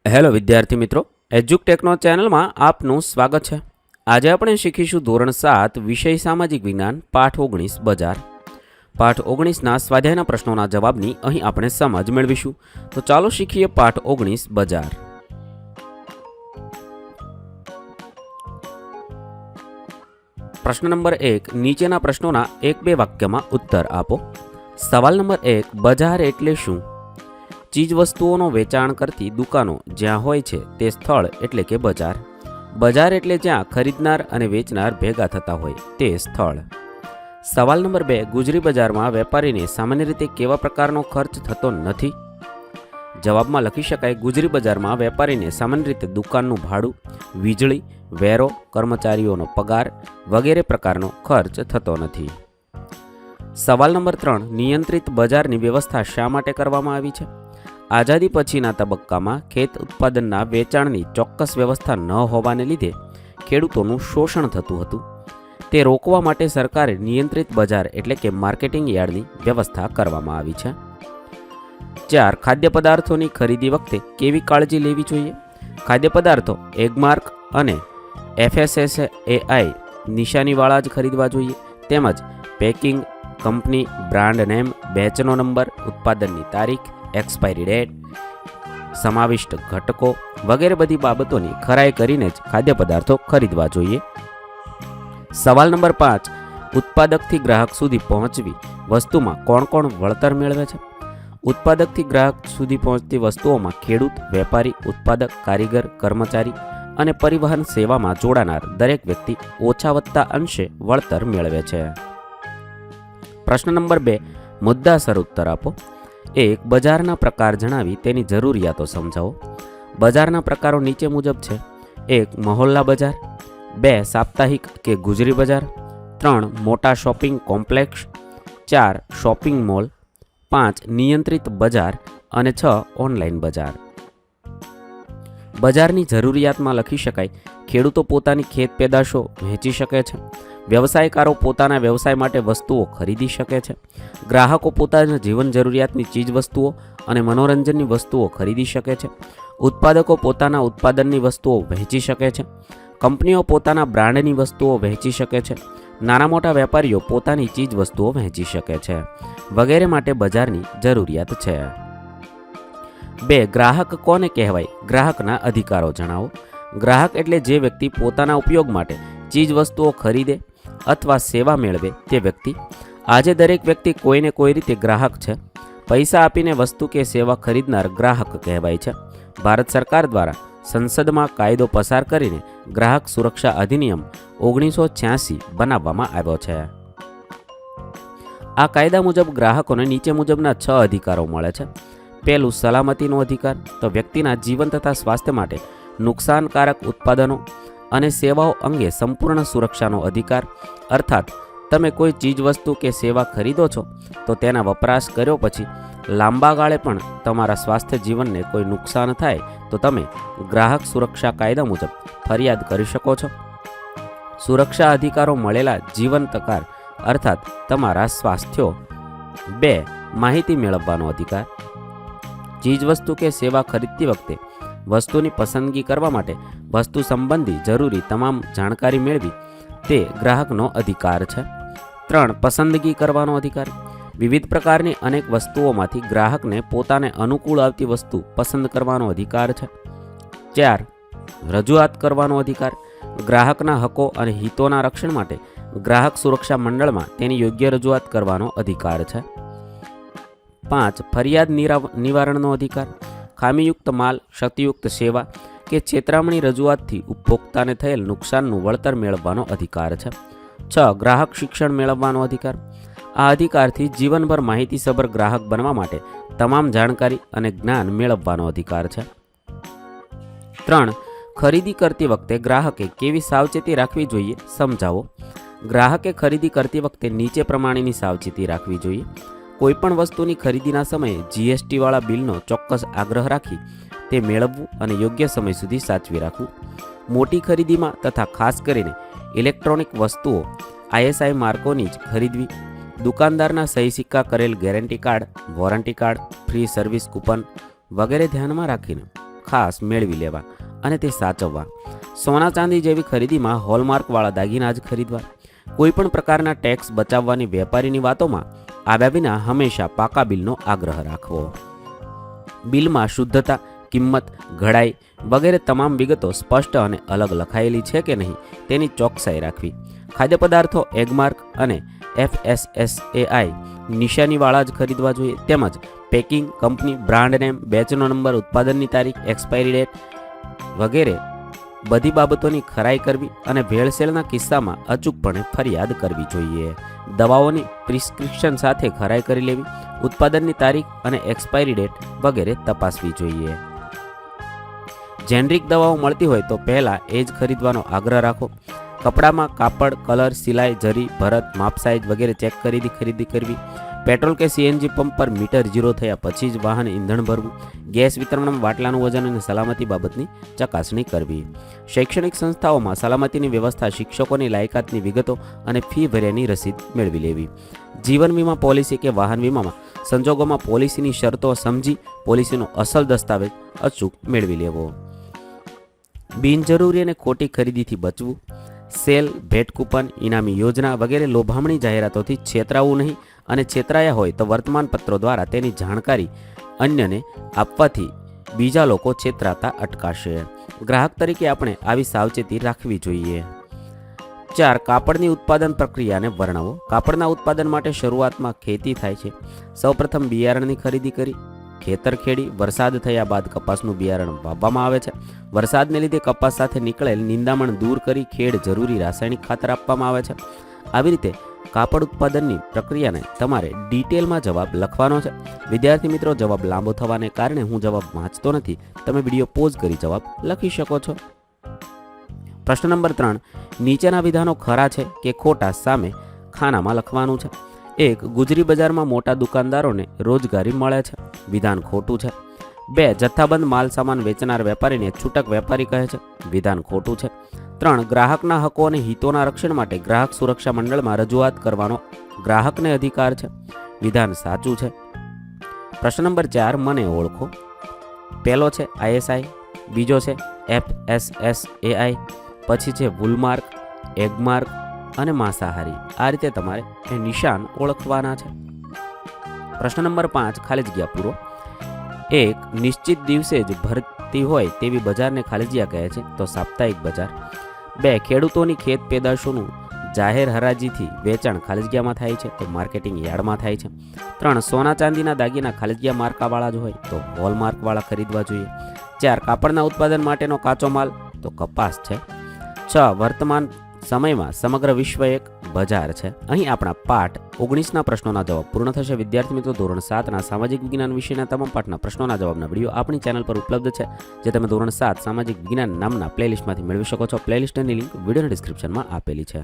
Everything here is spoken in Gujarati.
હેલો વિદ્યાર્થી મિત્રો, એજ્યુકટેકનો ચેનલમાં આપનું સ્વાગત છે। આજે આપણે શીખીશું ધોરણ 7 વિષય સામાજિક વિજ્ઞાન પાઠ 19 બજાર। પાઠ 19ના સ્વાધ્યાયના પ્રશ્નોના જવાબની અહીં આપણે સમજ મેળવીશું। તો ચાલો શીખીએ પાઠ 19 બજાર। પ્રશ્ન નંબર 1, નીચેના પ્રશ્નોના 1-2 વાક્યમાં ઉત્તર આપો। સવાલ નંબર 1, બજાર એટલે શું? ચીજ વસ્તુઓનો વેચાણ કરતી દુકાનો જ્યાં હોય છે તે સ્થળ એટલે કે બજાર। બજાર એટલે જ્યાં ખરીદનાર અને વેચનાર ભેગા થતા હોય તે સ્થળ। સવાલ નંબર 2, ગુજરી બજારમાં વેપારીને સામાન્ય રીતે કેવા પ્રકારનો ખર્ચ થતો નથી? જવાબમાં લખી શકાય, ગુજરી બજારમાં વેપારીને સામાન્ય રીતે દુકાનનું ભાડું, વીજળી, વેરો, કર્મચારીઓનો પગાર વગેરે પ્રકારનો ખર્ચ થતો નથી। સવાલ નંબર 3, નિયંત્રિત બજારની વ્યવસ્થા શા માટે કરવામાં આવી છે? આઝાદી પછીના તબક્કામાં ખેત ઉત્પાદનના વેચાણની ચોક્કસ વ્યવસ્થા ન હોવાને લીધે ખેડૂતોનું શોષણ થતું હતું। તે રોકવા માટે સરકારે નિયંત્રિત બજાર એટલે કે માર્કેટિંગ યાર્ડની વ્યવસ્થા કરવામાં આવી છે। 4, ખાદ્ય પદાર્થોની ખરીદી વખતે કેવી કાળજી લેવી જોઈએ? ખાદ્ય પદાર્થો એગમાર્ક અને FSSAI નિશાનીવાળા જ ખરીદવા જોઈએ, તેમજ પેકિંગ, કંપની, બ્રાન્ડ નેમ, બેચનો નંબર, ઉત્પાદનની તારીખ, એક્સપાયરી ડેટ, સમાવિષ્ટ ઘટકો વગેરે બધી બાબતોની ખરાઈ કરીને જ ખાદ્ય પદાર્થો ખરીદવા જોઈએ। સવાલ નંબર 5, ઉત્પાદકથી ગ્રાહક સુધી પહોંચવી વસ્તુમાં કોણ કોણ વળતર મેળવે છે? ઉત્પાદકથી ગ્રાહક સુધી પહોંચતી વસ્તુઓમાં ખેડૂત, વેપારી, ઉત્પાદક, કારીગર, કર્મચારી અને પરિવહન સેવામાં જોડાનાર દરેક વ્યક્તિ ઓછા વત્તા અંશે વળતર મેળવે છે। પ્રશ્ન નંબર 2, મુદ્દાસર ઉત્તર આપો। 1, બજારના પ્રકાર જણાવી તેની જરૂરિયાતો સમજાવો। બજારના પ્રકારો નીચે મુજબ છે। 1, મહોલ્લા બજાર। 2, સાપ્તાહિક કે ગુજરી બજાર। 3, મોટા શોપિંગ કોમ્પ્લેક્સ। 4, shopping mall. 5, નિયંત્રિત બજાર અને 6, ઓનલાઈન બજાર। બજારની જરૂરિયાતમાં લખી શકાય, ખેડૂતો પોતાની ખેત પેદાશો વેચી શકે છે, વ્યવસાયકારો પોતાના વ્યવસાય માટે વસ્તુઓ ખરીદી શકે છે, ગ્રાહકો પોતાના જીવન જરૂરિયાતની ચીજ વસ્તુઓ અને મનોરંજનની વસ્તુઓ ખરીદી શકે છે, ઉત્પાદકો પોતાના ઉત્પાદનની વસ્તુઓ વહેંચી શકે છે, કંપનીઓ પોતાના બ્રાન્ડની વસ્તુઓ વહેંચી શકે છે, નાના મોટા વેપારીઓ પોતાની ચીજ વસ્તુઓ વહેંચી શકે છે વગેરે માટે બજારની જરૂરિયાત છે। 2, ગ્રાહક કોને કહેવાય? ગ્રાહકના અધિકારો જણાવો। ગ્રાહક એટલે જે વ્યક્તિ પોતાના ઉપયોગ માટે ચીજ વસ્તુઓ ખરીદે અથવા સેવા મેળવે તે વ્યક્તિ। આજે દરેક વ્યક્તિ કોઈને કોઈ રીતે ગ્રાહક છે। પૈસા આપીને વસ્તુ કે સેવા ખરીદનાર ગ્રાહક કહેવાય છે। ભારત સરકાર દ્વારા સંસદમાં કાયદો પસાર કરીને ગ્રાહક સુરક્ષા અધિનિયમ 1986 બનાવવામાં આવ્યો છે। આ કાયદા મુજબ ગ્રાહકોને નીચે મુજબના 6 અધિકારો મળે છે। પહેલું, સલામતીનો અધિકાર, તો વ્યક્તિના જીવન તથા સ્વાસ્થ્ય માટે નુકસાનકારક ઉત્પાદનો અને સેવાઓ અંગે સંપૂર્ણ સુરક્ષાનો અધિકાર, અર્થાત તમે કોઈ ચીજ વસ્તુ કે સેવા ખરીદો છો તો તેના વપરાશ કર્યો પછી લાંબા ગાળે પણ તમારા સ્વાસ્થ્ય જીવનને કોઈ નુકસાન થાય તો તમે ગ્રાહક સુરક્ષા કાયદા મુજબ ફરિયાદ કરી શકો છો। સુરક્ષા અધિકારો મળેલા જીવન તકાર અર્થાત તમારા સ્વાસ્થ્યો। 2, માહિતી મેળવવાનો અધિકાર, ચીજ વસ્તુ કે સેવા ખરીદતી વખતે વસ્તુની પસંદગી કરવા માટે વસ્તુ સંબંધી જરૂરી તમામ જાણકારી મેળવી તે ગ્રાહકનો અધિકાર છે। 3, પસંદગી કરવાનો અધિકાર, વિવિધ પ્રકારની અનેક વસ્તુઓમાંથી ગ્રાહકને પોતાને અનુકૂળ આવતી વસ્તુ પસંદ કરવાનો અધિકાર છે। 4, રજૂઆત કરવાનો અધિકાર, ગ્રાહકના હકો અને હિતોના રક્ષણ માટે ગ્રાહક સુરક્ષા મંડળમાં તેની યોગ્ય રજૂઆત કરવાનો અધિકાર છે। 5, ફરિયાદ નિવારણનો અધિકાર, ખામીયુક્ત માલ, ક્ષતિયુક્ત સેવા કે છેતરામણી રજૂઆતથી ઉપભોક્તાને થયેલ નુકસાનનું વળતર મેળવવાનો અધિકાર છે। 6, ગ્રાહક શિક્ષણ મેળવવાનો અધિકાર, આ અધિકારથી જીવનભર માહિતીસભર ગ્રાહક બનવા માટે તમામ જાણકારી અને જ્ઞાન મેળવવાનો અધિકાર છે। 3, ખરીદી કરતી વખતે ગ્રાહકે કેવી સાવચેતી રાખવી જોઈએ સમજાવો। ગ્રાહકે ખરીદી કરતી વખતે નીચે પ્રમાણેની સાવચેતી રાખવી જોઈએ। કોઈપણ વસ્તુની ખરીદીના સમયે GST વાળા બિલનો ચોક્કસ આગ્રહ રાખી તે મેળવવું અને યોગ્ય સમય સુધી સાચવી રાખવું। મોટી ખરીદીમાં તથા ખાસ કરીને ઇલેક્ટ્રોનિક વસ્તુઓ ISI માર્કોની જ ખરીદવી। દુકાનદારના સહી સિક્કા કરેલ guarantee card, warranty card, free service coupon વગેરે ધ્યાનમાં રાખીને ખાસ મેળવી લેવા અને તે સાચવવા. સોના ચાંદી જેવી ખરીદીમાં હોલમાર્કવાળા દાગીના જ ખરીદવા. કોઈપણ પ્રકારના ટેક્સ બચાવવાની વેપારીની વાતોમાં આવ્યા વિના હંમેશા પાકા બિલનો આગ્રહ રાખવો. બિલમાં શુદ્ધતા, કિંમત, ઘડાઈ વગેરે તમામ વિગતો સ્પષ્ટ અને અલગ લખાયેલી છે કે નહીં તેની ચોકસાઈ રાખવી. ખાદ્ય પદાર્થો એગમાર્ક અને FSSAI નિશાનીવાળા જ ખરીદવા જોઈએ. તેમજ પેકિંગ, કંપની, બ્રાન્ડ નેમ, બેચનો નંબર, ઉત્પાદનની તારીખ, એક્સપાયરી ડેટ વગેરે બધી બાબતોની ખરાઈ કરવી અને ભેળસેળના કિસ્સામાં અચૂકપણે ફરિયાદ કરવી જોઈએ. દવાઓની પ્રિસ્ક્રિપ્શન સાથે ખરાઈ કરી લેવી. ઉત્પાદનની તારીખ અને એક્સપાયરી ડેટ વગેરે તપાસવી જોઈએ. જેનરિક દવાઓ મળતી હોય તો પહેલાં એ જ ખરીદવાનો આગ્રહ રાખો. કપડામાં કાપડ, કલર, સિલાઈ, જરી, ભરત, માપ, સાઇઝ વગેરે ચેક કરી ખરીદી કરવી. પેટ્રોલ કે CNG પંપ પર મીટર 0 થયા પછી જ વાહન ઈંધણ ભરવું. ગેસ વિતરણમાં બાટલાનું વજન અને સલામતી બાબતની ચકાસણી કરવી. શૈક્ષણિક સંસ્થાઓમાં સલામતીની વ્યવસ્થા, શિક્ષકોની લાયકાતની વિગતો અને ફી ભર્યાની રસીદ મેળવી લેવી. જીવન વીમા પોલિસી કે વાહન વીમામાં સંજોગોમાં પોલિસીની શરતો સમજી પોલિસીનો અસલ દસ્તાવેજ અચૂક મેળવી લેવો. બિનજરૂરી અને ખોટી ખરીદીથી બચવું. સેલ, ભેટ કૂપન, ઇનામી યોજના વગેરે લોભામણી જાહેરાતોથી છેતરાવું નહીં અને છેતરાયા હોય તો વર્તમાનપત્રો દ્વારા તેની જાણકારી અન્યને આપવાથી બીજા લોકો છેતરાતા અટકાશે. ગ્રાહક તરીકે આપણે આવી સાવચેતી રાખવી જોઈએ. 4. કાપડની ઉત્પાદન પ્રક્રિયાને વર્ણવો. કાપડના ઉત્પાદન માટે શરૂઆતમાં ખેતી થાય છે. સૌપ્રથમ બિયારણની ખરીદી કરી ખેતર ખેડી વરસાદ થયા બાદ કપાસનું બિયારણ વાવવામાં આવે છે. વરસાદને લીધે કપાસ સાથે નીકળેલ નિંદામણ દૂર કરી ખેડ જરૂરી રાસાયણિક ખાતર આપવામાં આવે છે. આવી રીતે કાપડ ઉત્પાદનની પ્રક્રિયાને તમારે ડિટેલમાં જવાબ લખવાનો છે. વિદ્યાર્થી મિત્રો, જવાબ લાંબો થવાને કારણે હું જવાબ વાંચતો નથી. તમે વિડીયો પોઝ કરી જવાબ લખી શકો છો. પ્રશ્ન નંબર 3. નીચેના વિધાનો ખરા છે કે ખોટા સામે ખાનામાં લખવાનું છે. 1. ગુજરી બજારમાં મોટા દુકાનદારોને રોજગારી મળે છે. વિધાન ખોટું છે. 2. જથ્થાબંધ માલ સામાન વેચનાર વેપારીને છૂટક વેપારી કહે છે. વિધાન ખોટું છે. 3. ગ્રાહકના હકો અને હિતોના રક્ષણ માટે ગ્રાહક સુરક્ષા મંડળમાં રજૂઆત કરવાનો ગ્રાહકને અધિકાર છે. વિધાન સાચું છે. પ્રશ્ન નંબર 4. મને ઓળખો. પહેલો છે ISI, બીજો છે FSSAI, પછી છે વુલમાર્ક, એગમાર્ક અને માંસાહારી. આ રીતે તમારે એ નિશાન ઓળખવાના છે. પ્રશ્ન નંબર 5. ખાલી જગ્યા પૂરો. 1. નિશ્ચિત દિવસે જ ભરતી હોય તેવી બજારને ખાલી જગ્યા કહે છે તો સાપ્તાહિક બજાર. 2. ખેડૂતોની ખેત પેદાશોનું જાહેર હરાજીથી વેચાણ ખાલી જગ્યામાં થાય છે તો માર્કેટિંગ યાર્ડમાં થાય છે. 3. સોના ચાંદીના દાગીના ખાલી જગ્યા માર્કાવાળા જ હોય તો હોલમાર્કવાળા ખરીદવા જોઈએ. 4. કાપડના ઉત્પાદન માટેનો કાચો માલ તો કપાસ છે. 6. વર્તમાન સમયમાં સમગ્ર વિશ્વ એક બજાર છે. અહીં આપણા પાઠ 19ના પ્રશ્નોના જવાબ પૂર્ણ થશે. વિદ્યાર્થી મિત્રો, ધોરણ 7ના સામાજિક વિજ્ઞાન વિષયના તમામ પાઠના પ્રશ્નોના જવાબના વિડીયો આપણી ચેનલ પર ઉપલબ્ધ છે, જે તમે ધોરણ 7 સામાજિક વિજ્ઞાન નામના પ્લેલિસ્ટમાંથી મેળવી શકો છો. પ્લેલિસ્ટની લિંક વિડીયોના ડિસ્ક્રિપ્શનમાં આપેલી છે.